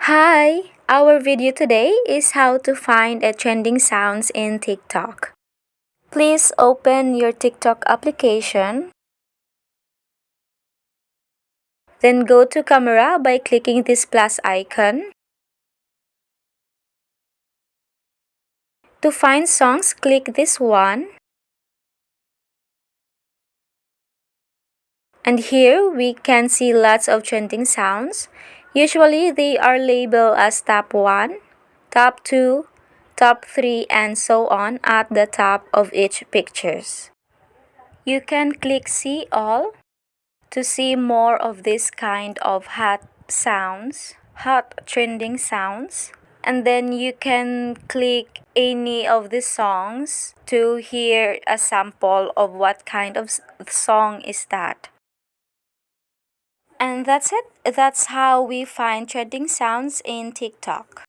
Hi! Our video today is how to find a trending sounds in TikTok. Please open your TikTok application. Then go to camera by clicking this plus icon. To find songs, click this one. And here we can see lots of trending sounds. Usually they are labeled as top 1, top 2, top 3, and so on at the top of each pictures. You can click see all to see more of this kind of hot trending sounds. And then you can click any of the songs to hear a sample of what kind of song is that. And that's it. That's how we find trending sounds in TikTok.